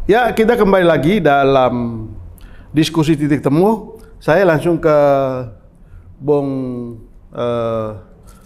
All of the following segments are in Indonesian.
Ya, kita kembali lagi dalam diskusi titik temu. Saya langsung ke Bung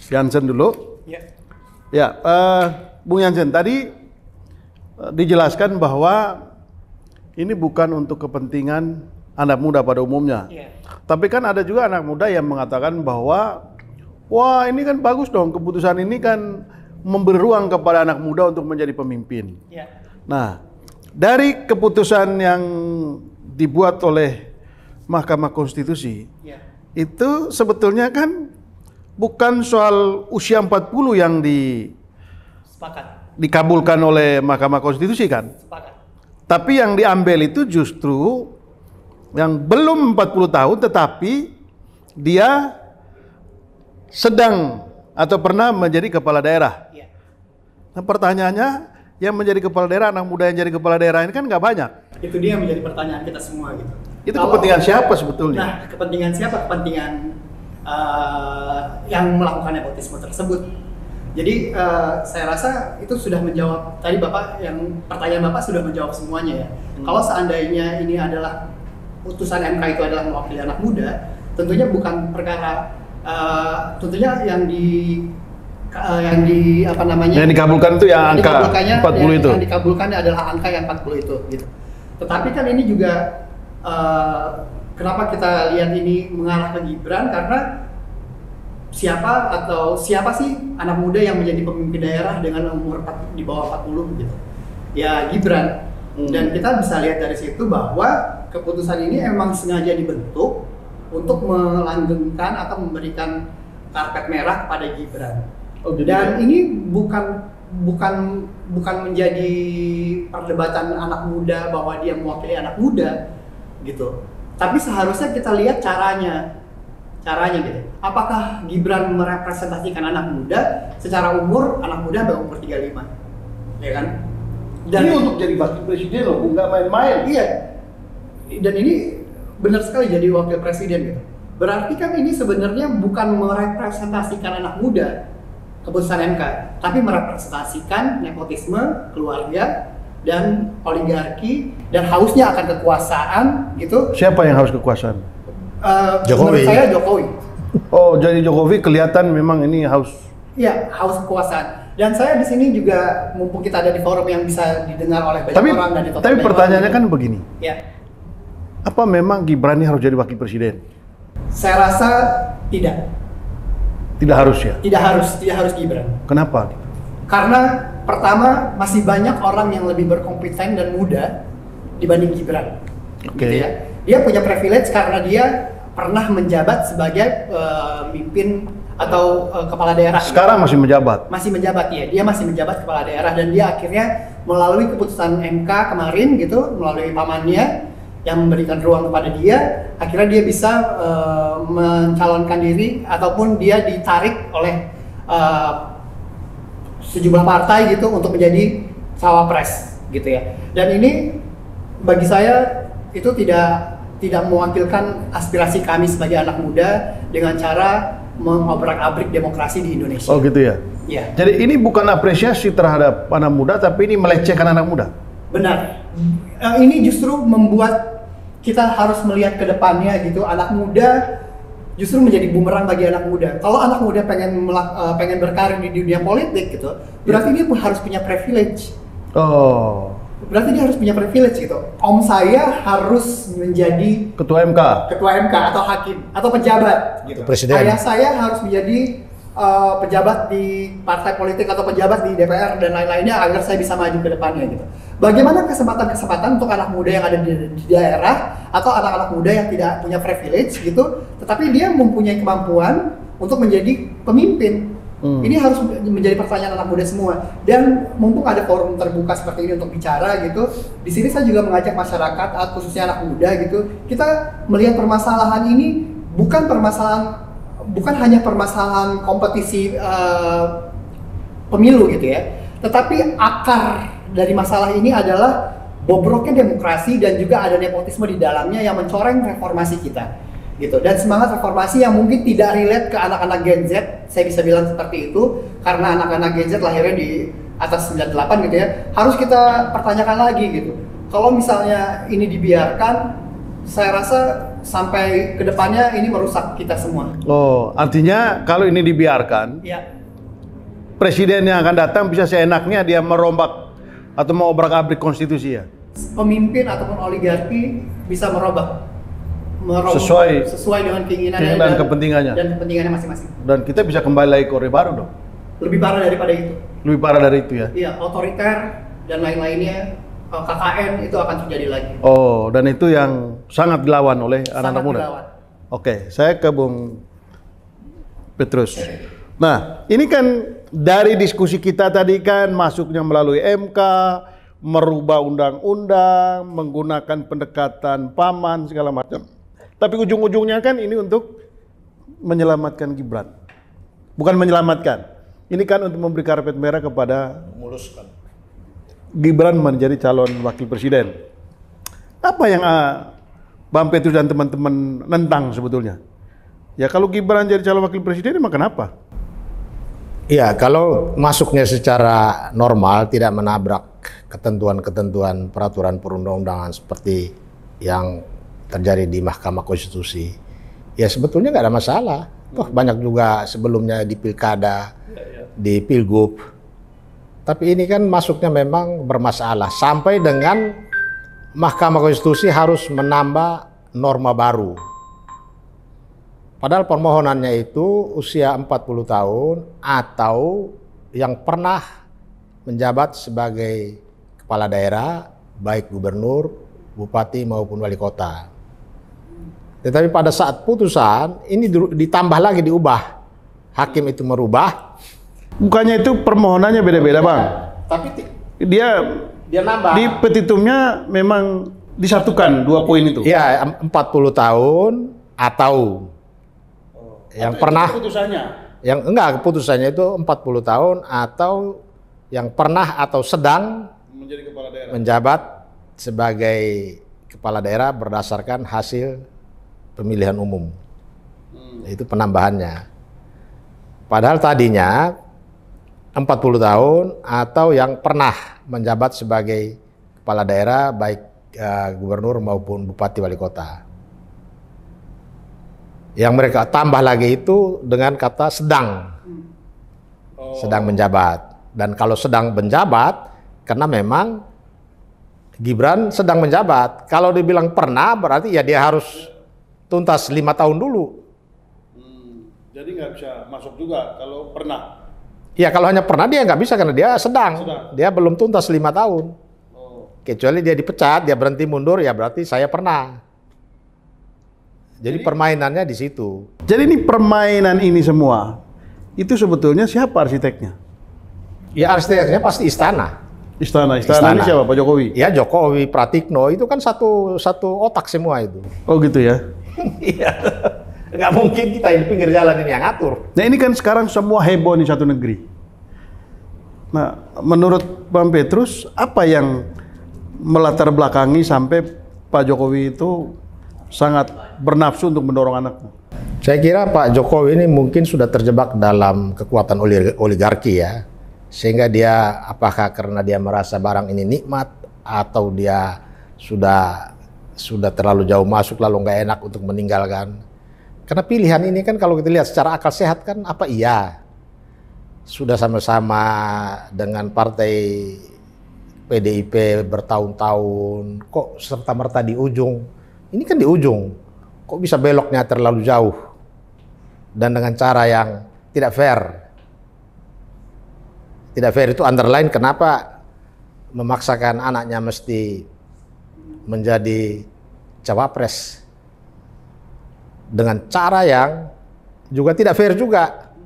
Jansen dulu. Ya, Bung Jansen, tadi dijelaskan bahwa ini bukan untuk kepentingan anak muda pada umumnya. Tapi kan ada juga anak muda yang mengatakan bahwa, wah ini kan bagus dong, keputusan ini kan memberi ruang kepada anak muda untuk menjadi pemimpin. Nah, dari keputusan yang dibuat oleh Mahkamah Konstitusi, itu sebetulnya kan bukan soal usia 40 yang dikabulkan oleh Mahkamah Konstitusi kan? Tapi yang diambil itu justru yang belum 40 tahun tetapi dia sedang atau pernah menjadi kepala daerah. Nah, pertanyaannya, yang menjadi kepala daerah, anak muda yang jadi kepala daerah ini kan nggak banyak. Itu dia yang menjadi pertanyaan kita semua gitu. Itu kepentingan siapa sebetulnya? Nah, kepentingan siapa? Kepentingan yang melakukan nepotisme tersebut. Jadi saya rasa itu sudah menjawab tadi Bapak, yang pertanyaan Bapak sudah menjawab semuanya ya. Kalau seandainya ini adalah putusan MK itu adalah mewakili anak muda, tentunya bukan perkara tentunya yang dikabulkan itu yang angka 40 itu. Yang dikabulkan adalah angka yang 40 itu gitu. Tetapi kan ini juga kenapa kita lihat ini mengarah ke Gibran, karena siapa sih anak muda yang menjadi pemimpin daerah dengan umur di bawah 40 gitu. Ya Gibran. Dan kita bisa lihat dari situ bahwa keputusan ini emang sengaja dibentuk untuk melanggengkan atau memberikan karpet merah kepada Gibran. Dan ini bukan menjadi perdebatan anak muda bahwa dia mewakili anak muda gitu. Tapi seharusnya kita lihat caranya gitu. Apakah Gibran merepresentasikan anak muda secara umur? Anak muda berumur 35, ya kan? Dan ini untuk jadi wakil presiden loh, nggak main-main. Iya. Dan ini benar sekali jadi wakil presiden gitu. Berarti kan ini sebenarnya bukan merepresentasikan anak muda, keputusan MK, tapi merepresentasikan nepotisme, keluarga, dan oligarki, dan hausnya akan kekuasaan gitu. Siapa yang haus kekuasaan? Jokowi. Menurut saya Jokowi. Oh, jadi Jokowi kelihatan memang ini haus. Iya, haus kekuasaan. Dan saya di sini juga, mumpung kita ada di forum yang bisa didengar oleh banyak orang dan ditonton. Tapi pertanyaannya kan begini. Ya. Apa memang Gibran ini harus jadi wakil presiden? Saya rasa tidak. Tidak harus ya? Tidak harus Gibran. Kenapa? Karena pertama, masih banyak orang yang lebih berkompeten dan muda dibanding Gibran. Oke. Gitu ya. Dia punya privilege karena dia pernah menjabat sebagai pemimpin atau kepala daerah. Sekarang masih menjabat? Masih menjabat ya, dia masih menjabat kepala daerah, dan dia akhirnya melalui keputusan MK kemarin gitu, melalui pamannya yang memberikan ruang kepada dia, akhirnya dia bisa mencalonkan diri ataupun dia ditarik oleh sejumlah partai gitu untuk menjadi cawapres gitu ya. Dan ini bagi saya itu tidak mewakilkan aspirasi kami sebagai anak muda dengan cara mengobrak-abrik demokrasi di Indonesia. Oh gitu ya? Iya. Jadi ini bukan apresiasi terhadap anak muda, tapi ini melecehkan anak muda? Benar. Ini justru membuat kita harus melihat ke depannya gitu. Anak muda justru menjadi bumerang bagi anak muda. Kalau anak muda pengen berkarir di dunia politik gitu, berarti dia harus punya privilege. Oh. Berarti dia harus punya privilege gitu. Om saya harus menjadi Ketua MK atau hakim atau pejabat gitu. Presiden. Ayah saya harus menjadi pejabat di partai politik atau pejabat di DPR dan lain-lainnya agar saya bisa maju ke depannya gitu. Bagaimana kesempatan-kesempatan untuk anak muda yang ada di daerah atau anak-anak muda yang tidak punya privilege gitu, tetapi dia mempunyai kemampuan untuk menjadi pemimpin. Ini harus menjadi pertanyaan anak muda semua. Dan mumpung ada forum terbuka seperti ini untuk bicara gitu, di sini saya juga mengajak masyarakat, khususnya anak muda gitu, kita melihat permasalahan ini bukan hanya permasalahan kompetisi pemilu gitu ya, tetapi akar dari masalah ini adalah bobroknya demokrasi dan juga ada nepotisme di dalamnya yang mencoreng reformasi kita. Gitu. Dan semangat reformasi yang mungkin tidak relate ke anak-anak Gen Z, saya bisa bilang seperti itu, karena anak-anak Gen Z lahirnya di atas 98 gitu ya, harus kita pertanyakan lagi gitu. Kalau misalnya ini dibiarkan, saya rasa sampai kedepannya ini merusak kita semua. Oh, artinya kalau ini dibiarkan, ya, presiden yang akan datang bisa seenaknya dia merombak atau mau obrak-abrik konstitusi ya? Pemimpin ataupun oligarki bisa merubah sesuai dengan keinginan dan kepentingannya masing-masing. Dan kita bisa kembali lagi ke Orde Baru dong. Lebih parah daripada itu. Lebih parah dari itu ya? Iya, otoriter dan lain-lainnya, KKN itu akan terjadi lagi. Oh, dan itu yang sangat dilawan oleh anak-anak muda. Dilawan. Oke, saya ke Bung Petrus. Nah, ini kan dari diskusi kita tadi kan masuknya melalui MK, merubah undang-undang, menggunakan pendekatan paman segala macam. Tapi ujung-ujungnya kan ini untuk menyelamatkan Gibran. Bukan menyelamatkan. Ini kan untuk memberi karpet merah kepada memuluskan Gibran menjadi calon wakil presiden. Apa yang Bang Petrus dan teman-teman nentang sebetulnya? Ya kalau Gibran jadi calon wakil presiden emang kenapa? Iya, kalau masuknya secara normal tidak menabrak ketentuan-ketentuan peraturan perundang-undangan seperti yang terjadi di Mahkamah Konstitusi, ya sebetulnya nggak ada masalah. Toh banyak juga sebelumnya di pilkada, di pilgub. Tapi ini kan masuknya memang bermasalah sampai dengan Mahkamah Konstitusi harus menambah norma baru. Padahal permohonannya itu usia 40 tahun atau yang pernah menjabat sebagai kepala daerah, baik gubernur, bupati maupun wali kota. Tetapi pada saat putusan ini ditambah lagi, diubah. Hakim itu merubah. Bukannya itu permohonannya beda-beda, Bang. Tapi dia nambah. Di petitumnya memang disatukan dua poin itu. Iya, 40 tahun atau yang pernah keputusannya. Yang enggak, keputusannya itu 40 tahun atau yang pernah atau sedang menjadi kepala daerah, menjabat sebagai kepala daerah berdasarkan hasil pemilihan umum. Itu penambahannya. Padahal tadinya 40 tahun atau yang pernah menjabat sebagai kepala daerah baik gubernur maupun bupati wali kota. Yang mereka tambah lagi itu dengan kata sedang. Sedang menjabat. Dan kalau sedang menjabat, karena memang Gibran sedang menjabat. Kalau dibilang pernah berarti ya dia harus tuntas 5 tahun dulu. Jadi nggak bisa masuk juga kalau pernah. Ya kalau hanya pernah dia nggak bisa karena dia sedang. Dia belum tuntas 5 tahun. Kecuali dia dipecat, dia berhenti mundur, ya berarti saya pernah. Jadi permainannya di situ. Jadi ini permainan ini semua, itu sebetulnya siapa arsiteknya? Ya arsiteknya pasti istana. Istana ini siapa? Pak Jokowi? Ya Jokowi, Pratikno, itu kan satu otak semua itu. Oh gitu ya? Iya. Nggak mungkin kita di pinggir jalan ini yang ngatur. Nah ini kan sekarang semua heboh di satu negeri. Nah menurut Bang Petrus, apa yang melatar belakangi sampai Pak Jokowi itu sangat bernafsu untuk mendorong anaknya? Saya kira Pak Jokowi ini mungkin sudah terjebak dalam kekuatan oligarki ya. Sehingga dia apakah karena dia merasa barang ini nikmat atau dia sudah terlalu jauh masuk lalu nggak enak untuk meninggalkan. Karena pilihan ini kan kalau kita lihat secara akal sehat kan apa iya. Sudah sama-sama dengan partai PDIP bertahun-tahun, kok serta-merta di ujung. Ini kan di ujung, kok bisa beloknya terlalu jauh dan dengan cara yang tidak fair. Tidak fair itu underline kenapa memaksakan anaknya mesti menjadi cawapres dengan cara yang juga tidak fair juga,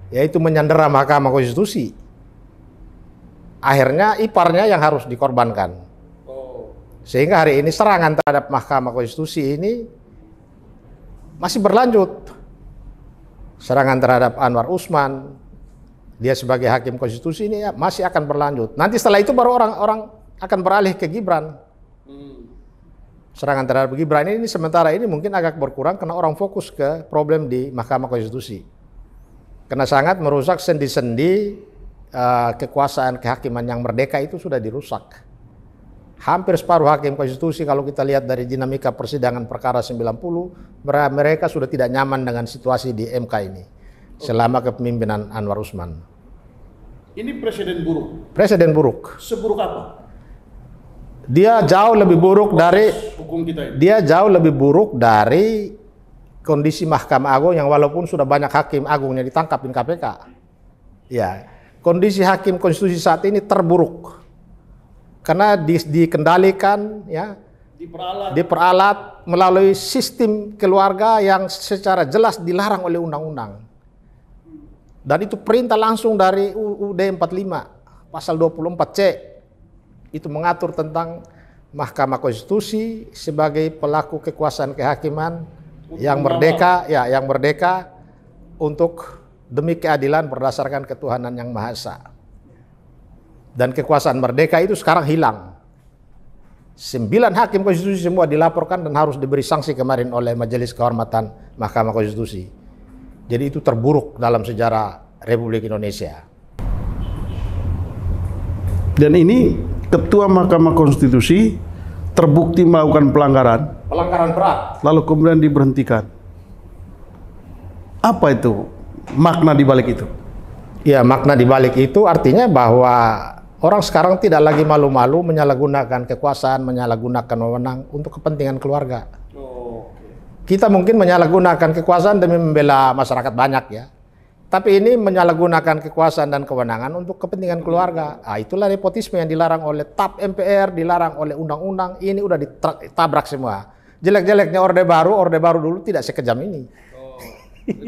yaitu menyandera Mahkamah Konstitusi. Akhirnya iparnya yang harus dikorbankan. Sehingga hari ini serangan terhadap Mahkamah Konstitusi ini masih berlanjut. Serangan terhadap Anwar Usman, dia sebagai hakim konstitusi ini ya, masih akan berlanjut. Nanti setelah itu baru orang akan beralih ke Gibran. Serangan terhadap Gibran ini sementara ini mungkin agak berkurang karena orang fokus ke problem di Mahkamah Konstitusi. Karena sangat merusak sendi-sendi kekuasaan kehakiman yang merdeka itu sudah dirusak. hampir separuh hakim konstitusi kalau kita lihat dari dinamika persidangan perkara 90, mereka sudah tidak nyaman dengan situasi di MK ini selama kepemimpinan Anwar Usman. Ini presiden buruk. Presiden buruk. Seburuk apa? Dia jauh lebih buruk dari hukum kita ini. Dia jauh lebih buruk dari kondisi Mahkamah Agung yang walaupun sudah banyak hakim agungnya ditangkapin KPK. Ya, kondisi hakim konstitusi saat ini terburuk. Karena dikendalikan, ya, diperalat melalui sistem keluarga yang secara jelas dilarang oleh undang-undang. Dan itu perintah langsung dari UUD 45 pasal 24C. Itu mengatur tentang Mahkamah Konstitusi sebagai pelaku kekuasaan kehakiman yang merdeka, ya, yang merdeka untuk demi keadilan berdasarkan ketuhanan yang Maha Esa. Dan kekuasaan merdeka itu sekarang hilang. 9 hakim konstitusi semua dilaporkan dan harus diberi sanksi kemarin oleh Majelis Kehormatan Mahkamah Konstitusi. Jadi itu terburuk dalam sejarah Republik Indonesia. Dan ini Ketua Mahkamah Konstitusi terbukti melakukan pelanggaran berat, lalu kemudian diberhentikan. Apa itu makna di balik itu? Ya, makna di balik itu artinya bahwa orang sekarang tidak lagi malu-malu menyalahgunakan kekuasaan, menyalahgunakan wewenang untuk kepentingan keluarga. Kita mungkin menyalahgunakan kekuasaan demi membela masyarakat banyak, ya. Tapi ini menyalahgunakan kekuasaan dan kewenangan untuk kepentingan keluarga. Itulah nepotisme yang dilarang oleh TAP MPR, dilarang oleh undang-undang. Ini udah ditabrak semua. Jelek-jeleknya Orde Baru dulu tidak sekejam ini.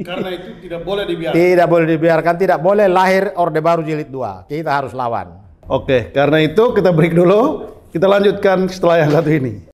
Karena itu tidak boleh dibiarkan. Tidak boleh dibiarkan, tidak boleh lahir Orde Baru Jilid 2. Kita harus lawan. Oke, karena itu kita break dulu. Kita lanjutkan setelah yang satu ini.